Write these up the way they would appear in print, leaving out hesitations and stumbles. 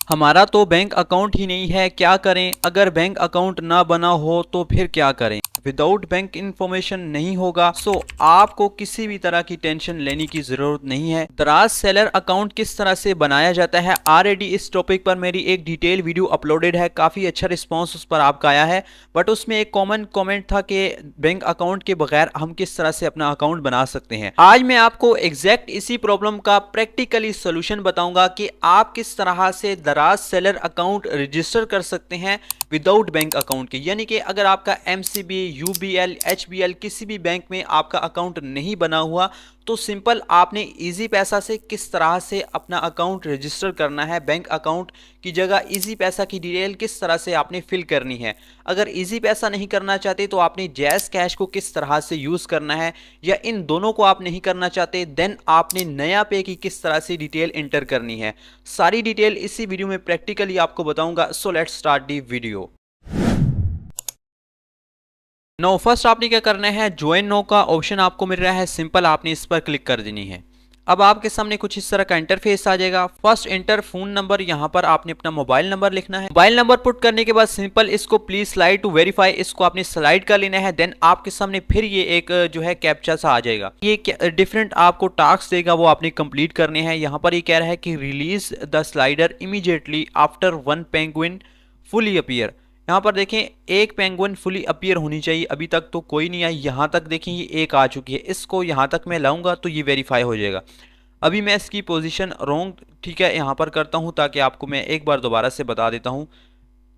हमारा तो bank account ही नहीं है, क्या करें? अगर बैंक अकाउंट ना बना हो तो फिर क्या करें? विदाउट बैंक इंफॉर्मेशन नहीं होगा। सो आपको किसी भी तरह की टेंशन लेने की जरूरत नहीं है। दराज सेलर अकाउंट किस तरह से बनाया जाता है, ऑलरेडी इस टॉपिक पर मेरी एक डिटेल वीडियो अपलोडेड है, काफी अच्छा रिस्पांस उस पर आपका आया है। बट उसमें एक कॉमन कमेंट था कि बैंक अकाउंट के बगैर हम किस तरह से अपना अकाउंट बना सकते हैं। आज मैं आपको एग्जैक्ट इसी प्रॉब्लम का प्रैक्टिकली सोल्यूशन बताऊंगा कि आप किस तरह से दराज सेलर अकाउंट रजिस्टर कर सकते हैं विदाउट बैंक अकाउंट के। यानी कि अगर आपका एमसीबी, यूबीएल, एचबीएल किसी भी बैंक में आपका अकाउंट नहीं बना हुआ तो सिंपल आपने इजी पैसा से किस तरह से अपना अकाउंट रजिस्टर करना है। बैंक अकाउंट की जगह इजी पैसा की डिटेल किस तरह से आपने फिल करनी है। अगर इजी पैसा नहीं करना चाहते तो आपने जैज़ कैश को किस तरह से यूज करना है, या इन दोनों को आप नहीं करना चाहते देन आपने नया पे की किस तरह से डिटेल एंटर करनी है। सारी डिटेल इसी वीडियो में प्रैक्टिकली आपको बताऊंगा। So let's start the video. No first आपने क्या करना है, ज्वाइन नो का ऑप्शन आपको मिल रहा है, सिंपल आपने इस पर क्लिक कर देनी है। अब आपके सामने कुछ इस तरह का इंटरफेस आ जाएगा। फर्स्ट एंटर फोन नंबर, यहाँ पर आपने अपना मोबाइल नंबर लिखना है। मोबाइल नंबर पुट करने के बाद सिंपल इसको प्लीज स्लाइड टू वेरीफाई, इसको आपने स्लाइड कर लेना है। देन आपके सामने फिर ये एक जो है कैप्चा सा आ जाएगा, ये डिफरेंट आपको टास्क देगा, वो आपने कंप्लीट करने हैं। यहाँ पर ये कह रहा है कि release the slider immediately after one penguin fully appear. यहाँ पर देखें एक पेंगुइन फुली अपीयर होनी चाहिए, अभी तक तो कोई नहीं आई। यहाँ तक देखें ये एक आ चुकी है, इसको यहाँ तक मैं लाऊंगा तो ये वेरीफाई हो जाएगा। अभी मैं इसकी पोजीशन रॉन्ग ठीक है यहाँ पर करता हूँ, ताकि आपको मैं एक बार दोबारा से बता देता हूँ,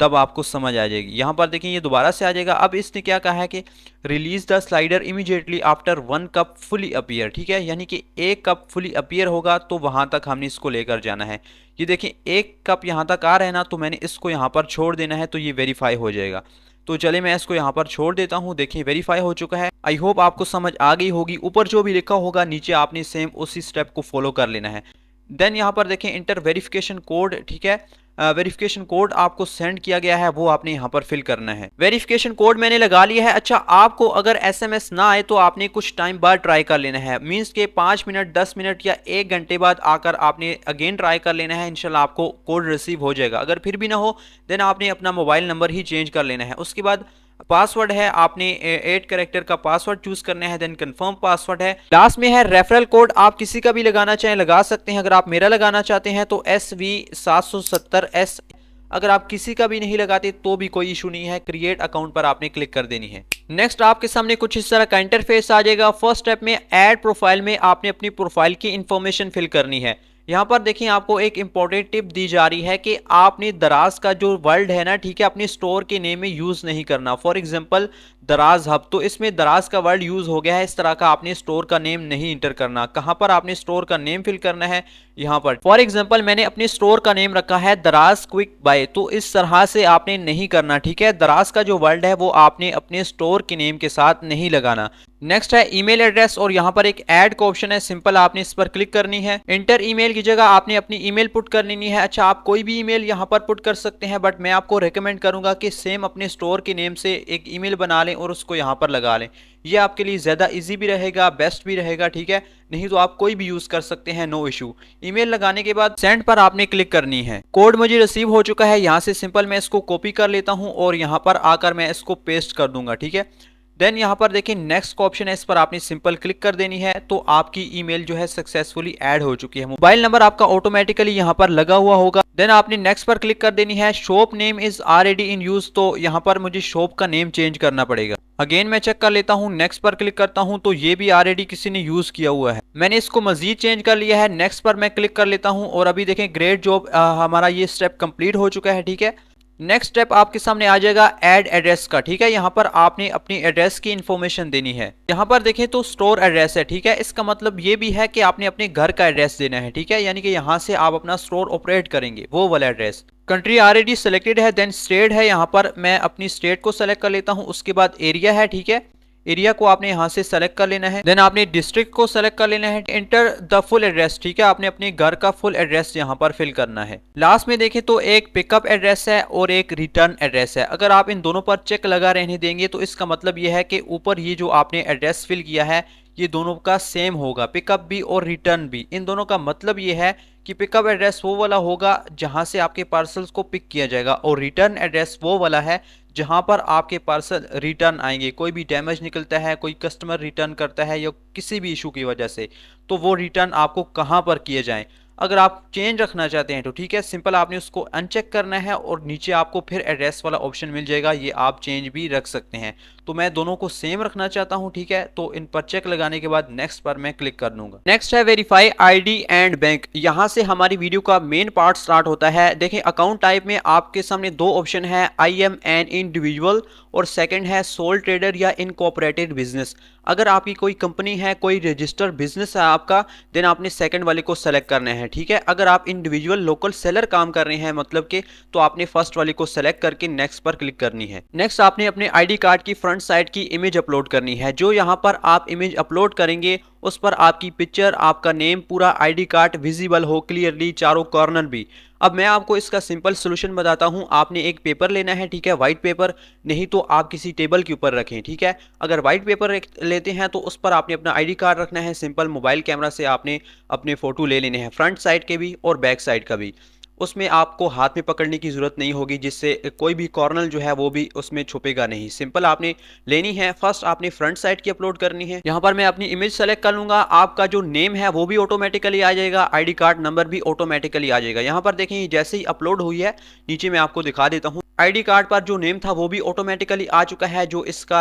तब आपको समझ आ जाएगी। यहाँ पर देखें ये दोबारा से आ जाएगा। अब इसने क्या कहा है कि release the slider immediately after one cup fully appear, ठीक है, यानी कि एक कप फुली अपीयर होगा तो वहां तक हमने इसको लेकर जाना है। ये देखें एक कप यहाँ तक आ रहा है ना, तो मैंने इसको यहाँ पर छोड़ देना है, तो ये वेरीफाई हो जाएगा। तो चले मैं इसको यहाँ पर छोड़ देता हूँ। देखिए वेरीफाई हो चुका है। आई होप आपको समझ आ गई होगी। ऊपर जो भी लिखा होगा नीचे आपने सेम उसी स्टेप को फॉलो कर लेना है। देन यहाँ पर देखें इंटर वेरिफिकेशन कोड, ठीक है, वेरिफिकेशन कोड आपको सेंड किया गया है, वो आपने यहाँ पर फिल करना है। वेरिफिकेशन कोड मैंने लगा लिया है। अच्छा, आपको अगर एसएमएस ना आए तो आपने कुछ टाइम बाद ट्राई कर लेना है, मींस के 5 मिनट, 10 मिनट या 1 घंटे बाद आकर आपने अगेन ट्राई कर लेना है। इंशाल्लाह आपको कोड रिसीव हो जाएगा। अगर फिर भी ना हो देन आपने अपना मोबाइल नंबर ही चेंज कर लेना है। उसके बाद पासवर्ड है, आपने 8 कैरेक्टर का पासवर्ड चूज करना है। देन कंफर्म पासवर्ड है। लास्ट में है रेफरल कोड, आप किसी का भी लगाना चाहें लगा सकते हैं। अगर आप मेरा लगाना चाहते हैं तो SV770S, अगर आप किसी का भी नहीं लगाते तो भी कोई इशू नहीं है। क्रिएट अकाउंट पर आपने क्लिक कर देनी है। नेक्स्ट आपके सामने कुछ इस तरह का इंटरफेस आ जाएगा। फर्स्ट स्टेप में ऐड प्रोफाइल में आपने अपनी प्रोफाइल की इंफॉर्मेशन फिल करनी है। यहाँ पर देखिए आपको एक इंपॉर्टेंट टिप दी जा रही है कि आपने दराज का जो वर्ड है ना, ठीक है, अपने स्टोर के नेम में यूज नहीं करना। फॉर एग्जांपल दराज हब, तो इसमें दराज का वर्ड यूज हो गया है, इस तरह का आपने स्टोर का नेम नहीं इंटर करना। कहां पर आपने स्टोर का नेम फिल करना है, यहाँ पर। फॉर एग्जांपल मैंने अपने स्टोर का नेम रखा है दराज क्विक बाय, तो इस तरह से आपने नहीं करना, ठीक है। दराज का जो वर्ड है वो आपने अपने स्टोर के नेम के साथ नहीं लगाना। नेक्स्ट है ईमेल एड्रेस, और यहाँ पर एक ऐड का ऑप्शन है, सिंपल आपने इस पर क्लिक करनी है। इंटर ईमेल की जगह आपने अपनी ईमेल पुट कर लेनी है। अच्छा, आप कोई भी ईमेल यहाँ पर पुट कर सकते हैं, बट मैं आपको रेकमेंड करूंगा कि सेम अपने स्टोर के नेम से एक ईमेल बना लें और उसको यहाँ पर लगा लें। ये आपके लिए ज्यादा इजी भी रहेगा, बेस्ट भी रहेगा, ठीक है। नहीं तो आप कोई भी यूज कर सकते हैं, नो इशू। ईमेल लगाने के बाद सेंड पर आपने क्लिक करनी है। कोड मुझे रिसीव हो चुका है, यहाँ से सिंपल मैं इसको कॉपी कर लेता हूँ और यहाँ पर आकर मैं इसको पेस्ट कर दूंगा, ठीक है। देन यहाँ पर देखिए नेक्स्ट का ऑप्शन है, इस पर आपने सिंपल क्लिक कर देनी है, तो आपकी ईमेल जो है सक्सेसफुली ऐड हो चुकी है। मोबाइल नंबर आपका ऑटोमेटिकली यहाँ पर लगा हुआ होगा। देन आपने नेक्स्ट पर क्लिक कर देनी है। Shop name is already in use, तो यहाँ पर मुझे शॉप का नेम चेंज करना पड़ेगा। अगेन मैं चेक कर लेता हूँ, नेक्स्ट पर क्लिक करता हूँ तो ये भी ऑलरेडी किसी ने यूज किया हुआ है, मैंने इसको मजीद चेंज कर लिया है। नेक्स्ट पर मैं क्लिक कर लेता हूँ और अभी देखें ग्रेट जॉब, हमारा ये स्टेप कंप्लीट हो चुका है, ठीक है। नेक्स्ट स्टेप आपके सामने आ जाएगा ऐड एड्रेस का, ठीक है। यहाँ पर आपने अपनी एड्रेस की इंफॉर्मेशन देनी है। यहाँ पर देखें तो स्टोर एड्रेस है, ठीक है। इसका मतलब ये भी है कि आपने अपने घर का एड्रेस देना है, ठीक है, यानी कि यहाँ से आप अपना स्टोर ऑपरेट करेंगे, वो वाला एड्रेस। कंट्री ऑलरेडी सेलेक्टेड है। देन स्टेट है, यहाँ पर मैं अपनी स्टेट को सेलेक्ट कर लेता हूँ। उसके बाद एरिया है, ठीक है, एरिया को आपने यहाँ से सेलेक्ट कर लेना है। देन आपने डिस्ट्रिक्ट को सेलेक्ट कर लेना है। एंटर द फुल एड्रेस, ठीक है, आपने अपने घर का फुल एड्रेस यहाँ पर फिल करना है। लास्ट में देखें तो एक पिकअप एड्रेस है और एक रिटर्न एड्रेस है। अगर आप इन दोनों पर चेक लगा रहने देंगे तो इसका मतलब ये है कि ऊपर ये जो आपने एड्रेस फिल किया है ये दोनों का सेम होगा, पिकअप भी और रिटर्न भी। इन दोनों का मतलब ये है कि पिकअप एड्रेस वो वाला होगा जहां से आपके पार्सल्स को पिक किया जाएगा, और रिटर्न एड्रेस वो वाला है जहां पर आपके पार्सल रिटर्न आएंगे। कोई भी डैमेज निकलता है, कोई कस्टमर रिटर्न करता है या किसी भी इशू की वजह से, तो वो रिटर्न आपको कहां पर किए जाएं। अगर आप चेंज रखना चाहते हैं तो ठीक है, सिंपल आपने उसको अनचेक करना है और नीचे आपको फिर एड्रेस वाला ऑप्शन मिल जाएगा, ये आप चेंज भी रख सकते हैं। तो मैं दोनों को सेम रखना चाहता हूं, ठीक है, तो इन पर चेक लगाने के बाद नेक्स्ट पर मैं क्लिक कर दूंगा। नेक्स्ट है वेरीफाई आईडी एंड बैंक। यहां से हमारी वीडियो का मेन पार्ट स्टार्ट होता है। देखें, अकाउंट टाइप में आपके सामने दो ऑप्शन है, आई एम एन इंडिविजुअल और सेकंड है सोल ट्रेडर या इनकॉर्पोरेटेड बिजनेस। अगर आपकी कोई कंपनी है, कोई रजिस्टर्ड बिजनेस है आपका, देन आपने सेकंड वाले को सेलेक्ट करना है, ठीक है। अगर आप इंडिविजुअल लोकल सेलर काम कर रहे हैं मतलब के, तो आपने फर्स्ट वाले को सेलेक्ट करके नेक्स्ट पर क्लिक करनी है। नेक्स्ट आपने अपने आईडी कार्ड की फ्रंट साइड की इमेज अपलोड करनी है। जो यहाँ पर आप इमेज अपलोड करेंगे उस पर आपकी पिक्चर, आपका नेम, पूरा आईडी कार्ड विजिबल हो क्लियरली, चारों कॉर्नर भी। अब मैं आपको इसका सिंपल सोल्यूशन बताता हूं। आपने एक पेपर लेना है, ठीक है, व्हाइट पेपर, नहीं तो आप किसी टेबल के ऊपर रखें, ठीक है। अगर व्हाइट पेपर लेते हैं तो उस पर आपने अपना आईडी कार्ड रखना है। सिंपल मोबाइल कैमरा से आपने अपने फोटो ले लेने हैं, फ्रंट साइड के भी और बैक साइड का भी। उसमें आपको हाथ में पकड़ने की जरूरत नहीं होगी, जिससे कोई भी कॉर्नर जो है वो भी उसमें छुपेगा नहीं। सिंपल आपने लेनी है। फर्स्ट आपने फ्रंट साइड की अपलोड करनी है। यहाँ पर मैं अपनी इमेज सेलेक्ट कर लूंगा। आपका जो नेम है वो भी ऑटोमेटिकली आ जाएगा, आईडी कार्ड नंबर भी ऑटोमेटिकली आ जाएगा। यहाँ पर देखें, जैसे ही अपलोड हुई है, नीचे मैं आपको दिखा देता हूँ, आईडी कार्ड पर जो नेम था वो भी ऑटोमेटिकली आ चुका है, जो इसका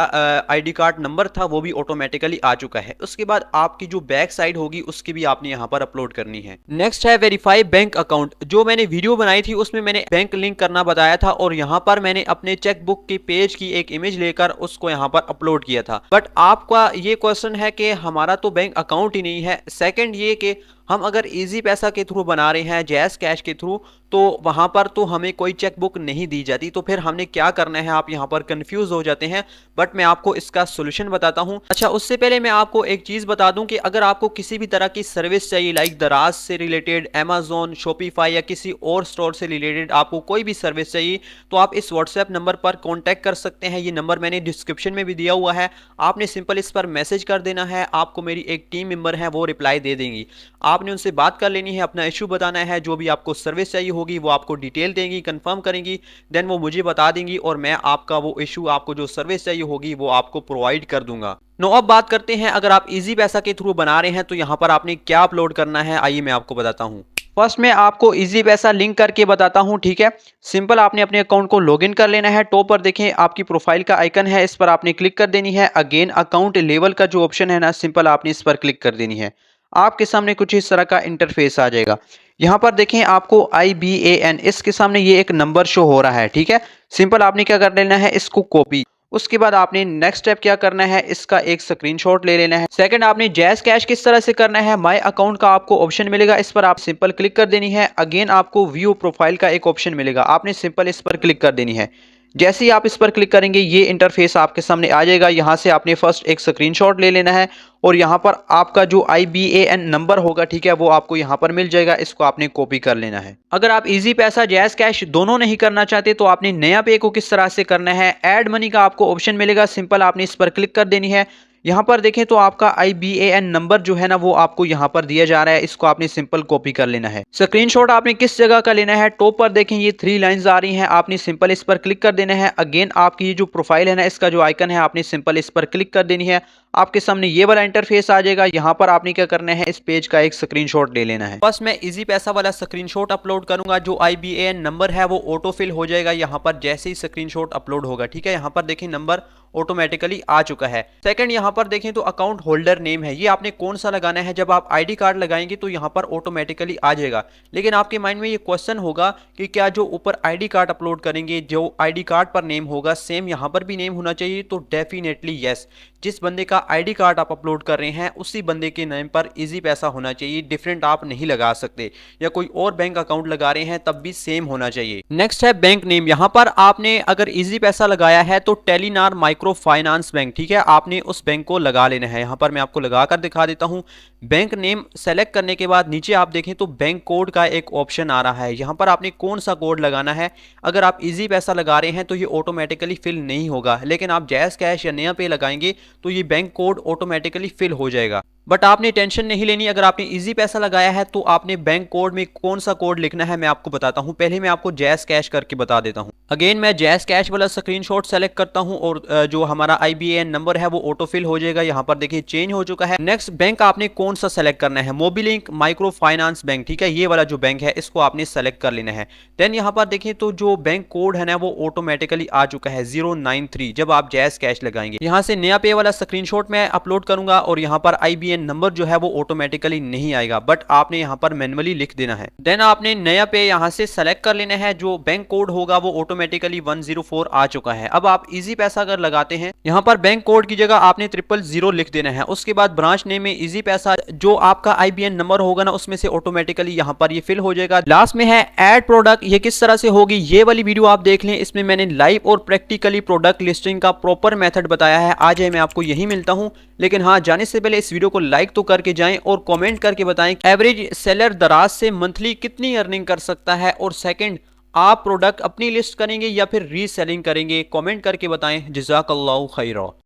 आईडी कार्ड नंबर था वो भी ऑटोमेटिकली आ चुका है। उसके बाद आपकी जो बैक साइड होगी उसकी भी आपने यहाँ पर अपलोड करनी है। नेक्स्ट है वेरीफाई बैंक अकाउंट। जो मैंने वीडियो बनाई थी उसमें मैंने बैंक लिंक करना बताया था, और यहाँ पर मैंने अपने चेकबुक के पेज की एक इमेज लेकर उसको यहाँ पर अपलोड किया था। बट आपका ये क्वेश्चन है कि हमारा तो बैंक अकाउंट ही नहीं है। सेकंड ये कि हम अगर इजी पैसा के थ्रू बना रहे हैं, जैज़ कैश के थ्रू, तो वहां पर तो हमें कोई चेकबुक नहीं दी जाती, तो फिर हमने क्या करना है, आप यहां पर कंफ्यूज हो जाते हैं। बट मैं आपको इसका सोल्यूशन बताता हूं। अच्छा, उससे पहले मैं आपको एक चीज बता दूं कि अगर आपको किसी भी तरह की सर्विस चाहिए, लाइक दराज से रिलेटेड, अमेजोन, शॉपिफाई या किसी और स्टोर से रिलेटेड आपको कोई भी सर्विस चाहिए, तो आप इस व्हाट्सएप नंबर पर कॉन्टैक्ट कर सकते हैं। ये नंबर मैंने डिस्क्रिप्शन में भी दिया हुआ है। आपने सिंपल इस पर मैसेज कर देना है, आपको मेरी एक टीम मेंबर है वो रिप्लाई दे देंगी। आपने उनसे बात कर लेनी है, अपना इशू बताना है, जो भी आपको सर्विस चाहिए होगी वो आपको डिटेल देंगी, कंफर्म करेंगी, देन वो मुझे बता देंगी और मैं आपका वो इशू, आपको जो सर्विस चाहिए होगी वो आपको प्रोवाइड कर दूंगा। नो, अब बात करते हैं, अगर आप इजी पैसा के थ्रू बना रहे हैं तो यहां पर आपने क्या अपलोड करना है, आइए मैं आपको बताता हूं। फर्स्ट में आपको इजी पैसा लिंक करके बताता हूं, ठीक है। सिंपल आपने अपने अकाउंट को लॉगिन कर लेना है। टॉप पर देखें आपकी प्रोफाइल का आइकन है, इस पर आपने क्लिक कर देनी है। अगेन अकाउंट लेवल का जो ऑप्शन है ना, सिंपल आपने इस पर क्लिक कर देनी है। आपके सामने कुछ इस तरह का इंटरफेस आ जाएगा। यहां पर देखें आपको IBAN, इसके सामने ये एक नंबर शो हो रहा है, ठीक है। सिंपल आपने क्या कर लेना है, इसको कॉपी। उसके बाद आपने नेक्स्ट स्टेप क्या करना है, इसका एक स्क्रीनशॉट ले लेना है। सेकंड, आपने जैज़ कैश किस तरह से करना है, माय अकाउंट का आपको ऑप्शन मिलेगा, इस पर आप सिंपल क्लिक कर देनी है। अगेन आपको व्यू प्रोफाइल का एक ऑप्शन मिलेगा, आपने सिंपल इस पर क्लिक कर देनी है। जैसे ही आप इस पर क्लिक करेंगे ये इंटरफेस आपके सामने आ जाएगा। यहां से आपने फर्स्ट एक स्क्रीनशॉट ले लेना है और यहां पर आपका जो IBAN नंबर होगा, ठीक है, वो आपको यहां पर मिल जाएगा। इसको आपने कॉपी कर लेना है। अगर आप इजी पैसा, जैज़ कैश दोनों नहीं करना चाहते तो आपने नया पे को किस तरह से करना है, ऐड मनी का आपको ऑप्शन मिलेगा, सिंपल आपने इस पर क्लिक कर देनी है। यहां पर देखें तो आपका IBAN नंबर जो है ना वो आपको यहां पर दिया जा रहा है, इसको आपने सिंपल कॉपी कर लेना है। स्क्रीनशॉट आपने किस जगह का लेना है, टॉप पर देखें ये 3 लाइंस आ रही हैं, आपने सिंपल इस पर क्लिक कर देना है। अगेन आपकी ये जो प्रोफाइल है ना, इसका जो आइकन है आपने सिंपल इस पर क्लिक कर देनी है। आपके सामने ये वाला इंटरफेस आ जाएगा। यहाँ पर आपने क्या करना है, इस पेज का एक स्क्रीनशॉट ले लेना है। बस मैं इजी पैसा वाला स्क्रीनशॉट अपलोड करूंगा, जो IBAN नंबर है वो ऑटो फिल हो जाएगा यहाँ पर जैसे ही स्क्रीनशॉट अपलोड होगा, ठीक है। यहाँ पर देखें नंबर ऑटोमेटिकली आ चुका है। सेकंड, यहाँ पर देखें तो अकाउंट होल्डर नेम है, ये आपने कौन सा लगाना है। जब आप आईडी कार्ड लगाएंगे तो यहाँ पर ऑटोमेटिकली आ जाएगा, लेकिन आपके माइंड में ये क्वेश्चन होगा कि क्या जो ऊपर आईडी कार्ड अपलोड करेंगे, जो आईडी कार्ड पर नेम होगा सेम यहाँ पर भी नेम होना चाहिए। तो डेफिनेटली यस, जिस बंदे का आईडी कार्ड आप अपलोड कर रहे हैं उसी बंदे के नेम पर इजी पैसा होना चाहिए, डिफरेंट आप नहीं लगा सकते। या कोई और बैंक अकाउंट लगा रहे हैं तब भी सेम होना चाहिए। नेक्स्ट है बैंक नेम। यहाँ पर आपने अगर इजी पैसा लगाया है तो टेलीनार माइक्रो फाइनेंस बैंक, ठीक है, आपने उस बैंक को लगा लेना है। यहाँ पर मैं आपको लगा कर दिखा देता हूँ। बैंक नेम सेलेक्ट करने के बाद नीचे आप देखें तो बैंक कोड का एक ऑप्शन आ रहा है, यहाँ पर आपने कौन सा कोड लगाना है। अगर आप इजी पैसा लगा रहे हैं तो ये ऑटोमेटिकली फिल नहीं होगा, लेकिन आप जैज़ कैश या नया पे लगाएंगे तो ये bank bank code automatically fill हो जाएगा। बट आपने टेंशन नहीं लेनी, अगर आपने इजी पैसा लगाया है तो आपने बैंक कोड में कौन सा कोड लिखना है मैं आपको बताता हूं। पहले मैं आपको जैस कैश करके बता देता हूं। अगेन मैं जैस कैश वाला स्क्रीनशॉट सेलेक्ट करता हूं और जो हमारा IBAN नंबर है वो ऑटो फिल हो जाएगा। यहां पर देखिए चेंज हो चुका है। नेक्स्ट बैंक आपने कौन सा सेलेक्ट करना है, मोबिलिंक माइक्रो फाइनेंस बैंक, ठीक है, ये वाला जो बैंक है इसको आपने सेलेक्ट कर लेना है। देन यहां पर देखिए तो जो बैंक कोड है ना वो ऑटोमेटिकली आ चुका है 093 जब आप जैस कैश लगाएंगे। यहां से नया पे वाला स्क्रीनशॉट मैं अपलोड करूंगा और यहां पर IBAN नंबर जो है वो ऑटोमेटिकली नहीं आएगा, बट आपने यहां पर मैन्युअली लिख देना है। देन आपने नया पे यहां से सेलेक्ट कर लेना है, जो बैंक कोड होगा वो ऑटोमेटिकली 104 आ चुका है। अब आप इजी पैसा अगर लगाते हैं, यहां पर बैंक कोड की जगह आपने 000 लिख देना है। उसके बाद ब्रांच नेम में इजी पैसा जो आपका IBAN नंबर होगा ना उसमें से ऑटोमेटिकली यहां पर ये फिल हो जाएगा। लास्ट में है ऐड प्रोडक्ट, ये किस तरह से होगी ये वाली वीडियो आप देख लें, इसमें मैंने लाइव और प्रैक्टिकली प्रोडक्ट लिस्टिंग का प्रॉपर मेथड बताया है। आज मैं आपको यही मिलता हूं, लेकिन हाँ जाने से पहले इस वीडियो को लाइक तो करके जाएं और कमेंट करके बताएं एवरेज सेलर दराज से मंथली कितनी अर्निंग कर सकता है, और सेकंड आप प्रोडक्ट अपनी लिस्ट करेंगे या फिर रीसेलिंग करेंगे, कमेंट करके बताएं। जज़ाकल्लाहु खैरा।